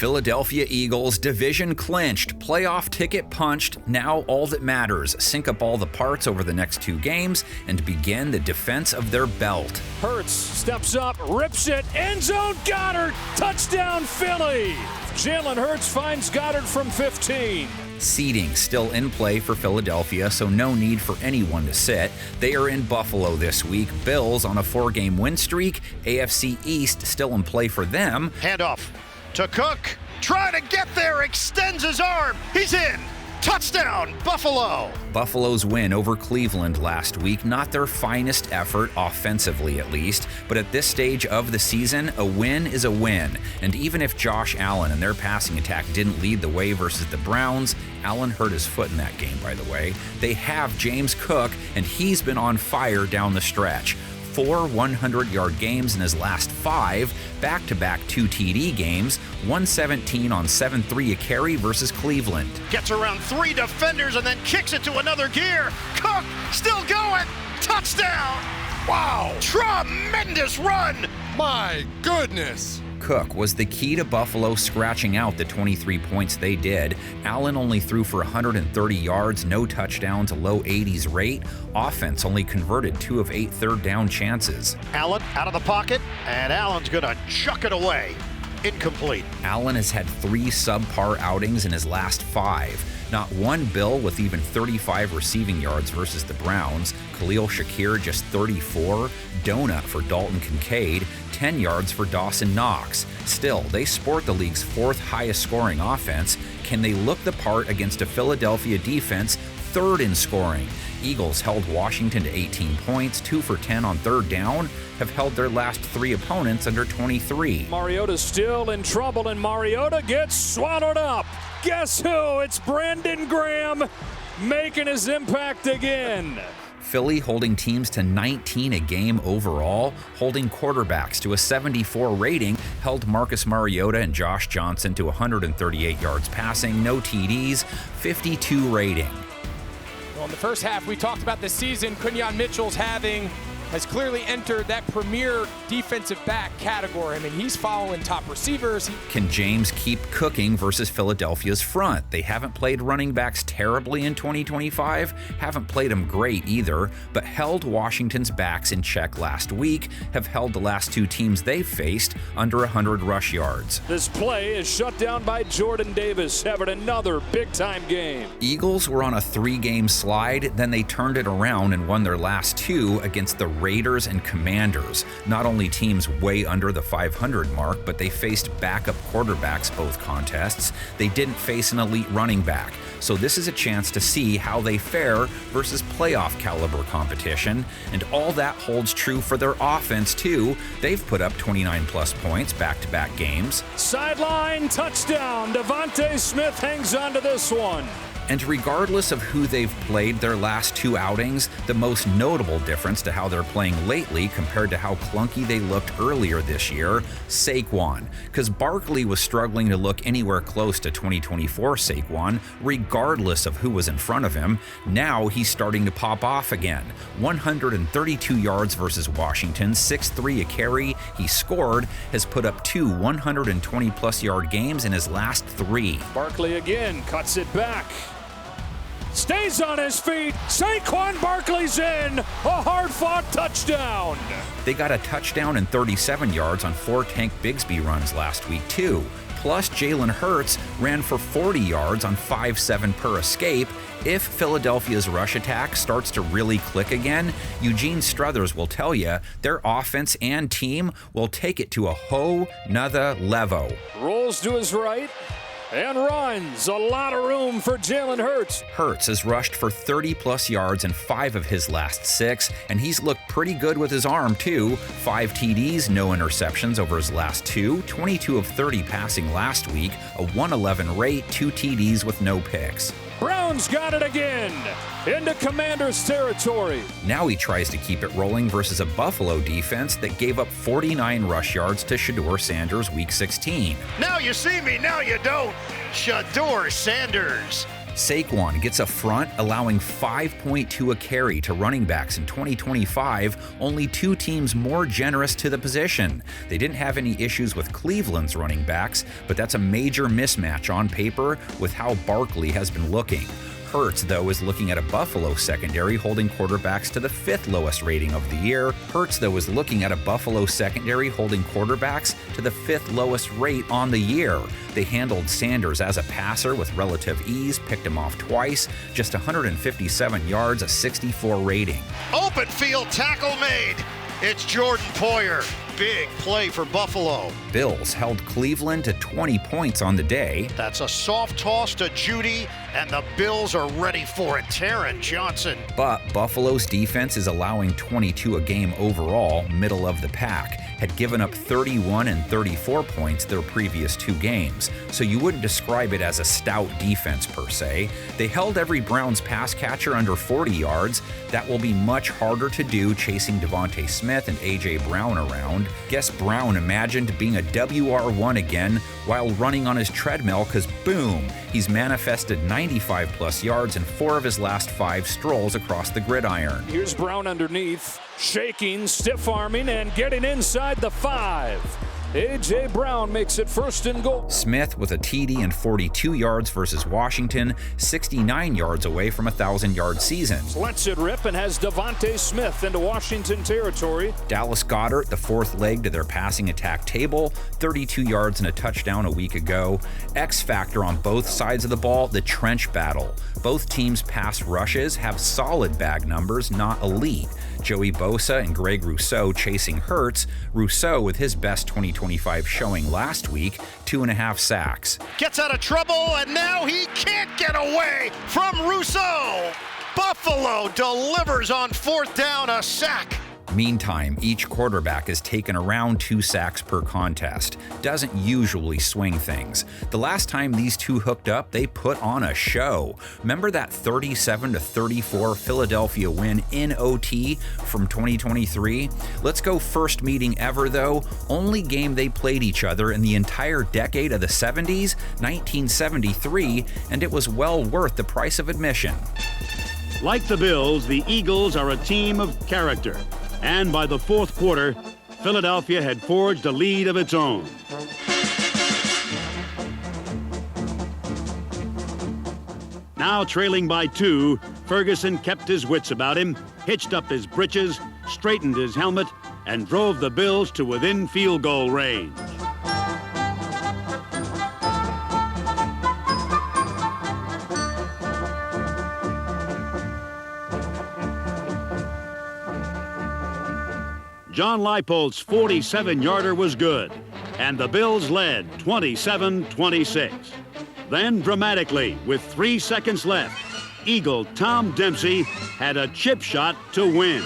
Philadelphia Eagles division clinched, playoff ticket punched. Now all that matters, sync up all the parts over the next 2 games and begin the defense of their belt. Hurts steps up, rips it, end zone, Goddard, touchdown Philly. Jalen Hurts finds Goddard from 15. Seeding still in play for Philadelphia, so no need for anyone to sit. They are in Buffalo this week. Bills on a 4-game win streak. AFC East still in play for them. Handoff to Cook. Trying to get there, extends his arm. He's in. Touchdown, Buffalo! Buffalo's win over Cleveland last week, not their finest effort, offensively at least, but at this stage of the season, a win is a win. And even if Josh Allen and their passing attack didn't lead the way versus the Browns, Allen hurt his foot in that game, by the way, they have James Cook, and he's been on fire down the stretch. 4 100-yard games in his last 5, back-to-back 2 TD games, 117 on 7-3 a carry versus Cleveland. Gets around 3 defenders and then kicks it to another gear. Cook still going. Touchdown. Wow. Tremendous run. My goodness. Cook was the key to Buffalo scratching out the 23 points they did. Allen only threw for 130 yards, no touchdowns, a low 80s rate. Offense only converted 2 of 8 third down chances. Allen out of the pocket, and Allen's gonna chuck it away. Incomplete. Allen has had 3 subpar outings in his last 5. Not one Bill with even 35 receiving yards versus the Browns. Khalil Shakir just 34. Donut for Dalton Kincaid. 10 yards for Dawson Knox. Still, they sport the league's 4th highest scoring offense. Can they look the part against a Philadelphia defense 3rd in scoring? Eagles held Washington to 18 points, 2 for 10 on 3rd down, have held their last 3 opponents under 23. Mariota's still in trouble, and Mariota gets swallowed up. Guess who? It's Brandon Graham making his impact again. Philly holding teams to 19 a game overall, holding quarterbacks to a 74 rating, held Marcus Mariota and Josh Johnson to 138 yards passing, no TDs, 52 rating. Well, in the first half, we talked about this season, Quinyon Mitchell's has clearly entered that premier defensive back category. I mean, he's following top receivers. Can James keep cooking versus Philadelphia's front? They haven't played running backs terribly in 2025, haven't played them great either, but held Washington's backs in check last week, have held the last 2 teams they've faced under 100 rush yards. This play is shut down by Jordan Davis, having another big-time game. Eagles were on a 3-game slide, then they turned it around and won their last 2 against the Raiders and Commanders. Not only teams way under the 500 mark, but they faced backup quarterbacks both contests. They didn't face an elite running back. So this is a chance to see how they fare versus playoff caliber competition. And all that holds true for their offense too. They've put up 29 plus points back-to-back games. Sideline touchdown. Devontae Smith hangs on to this one. And regardless of who they've played their last 2 outings, the most notable difference to how they're playing lately compared to how clunky they looked earlier this year, Saquon. Because Barkley was struggling to look anywhere close to 2024 Saquon, regardless of who was in front of him. Now he's starting to pop off again. 132 yards versus Washington, 6-3 a carry. He scored, has put up 2 120-plus yard games in his last 3. Barkley again cuts it back. Stays on his feet. Saquon Barkley's in. A hard-fought touchdown. They got a touchdown and 37 yards on 4 Tank Bigsby runs last week, too. Plus, Jalen Hurts ran for 40 yards on 5-7 per escape. If Philadelphia's rush attack starts to really click again, Eugene Struthers will tell you their offense and team will take it to a whole nother level. Rolls to his right and runs. A lot of room for Jalen Hurts. Hurts has rushed for 30-plus yards in 5 of his last 6, and he's looked pretty good with his arm, too. 5 TDs, no interceptions over his last 2, 22 of 30 passing last week, a 111 rate, 2 TDs with no picks. Browns got it again. Into Commanders territory. Now he tries to keep it rolling versus a Buffalo defense that gave up 49 rush yards to Shedeur Sanders week 16. Now you see me, now you don't. Shedeur Sanders. Saquon gets a front, allowing 5.2 a carry to running backs in 2025, only 2 teams more generous to the position. They didn't have any issues with Cleveland's running backs, but that's a major mismatch on paper with how Barkley has been looking. Hurts, though, is looking at a Buffalo secondary holding quarterbacks to the 5th lowest rating of the year. Hurts, though, is looking at a Buffalo secondary holding quarterbacks to the 5th lowest rate on the year. They handled Sanders as a passer with relative ease, picked him off twice, just 157 yards, a 64 rating. Open field tackle made. It's Jordan Poyer. Big play for Buffalo. Bills held Cleveland to 20 points on the day. That's a soft toss to Judy, and the Bills are ready for it. Taron Johnson. But Buffalo's defense is allowing 22 a game overall, middle of the pack. Had given up 31 and 34 points their previous 2 games, so you wouldn't describe it as a stout defense per se. They held every Browns pass catcher under 40 yards. That will be much harder to do chasing Devontae Smith and A.J. Brown around. Guess Brown imagined being a WR1 again while running on his treadmill because boom, he's manifested 95 plus yards in 4 of his last 5 strolls across the gridiron. Here's Brown underneath, shaking, stiff-arming, and getting inside the 5. A.J. Brown makes it 1st and goal. Smith with a TD and 42 yards versus Washington, 69 yards away from a 1,000-yard season. Lets it rip and has Devontae Smith into Washington territory. Dallas Goedert, the 4th leg to their passing attack table, 32 yards and a touchdown a week ago. X factor on both sides of the ball, the trench battle. Both teams' pass rushes have solid bag numbers, not elite. Joey Bosa and Greg Rousseau chasing Hurts. Rousseau with his best 2025 showing last week, 2.5 sacks. Gets out of trouble, and now he can't get away from Rousseau. Buffalo delivers on 4th down, a sack. Meantime, each quarterback has taken around 2 sacks per contest. Doesn't usually swing things. The last time these two hooked up, they put on a show. Remember that 37-34 Philadelphia win in OT from 2023? Let's go first meeting ever though. Only game they played each other in the entire decade of the 70s, 1973, and it was well worth the price of admission. Like the Bills, the Eagles are a team of character. And by the 4th quarter, Philadelphia had forged a lead of its own. Now trailing by 2, Ferguson kept his wits about him, hitched up his britches, straightened his helmet, and drove the Bills to within field goal range. John Leipold's 47-yarder was good, and the Bills led 27-26. Then, dramatically, with 3 seconds left, Eagle Tom Dempsey had a chip shot to win.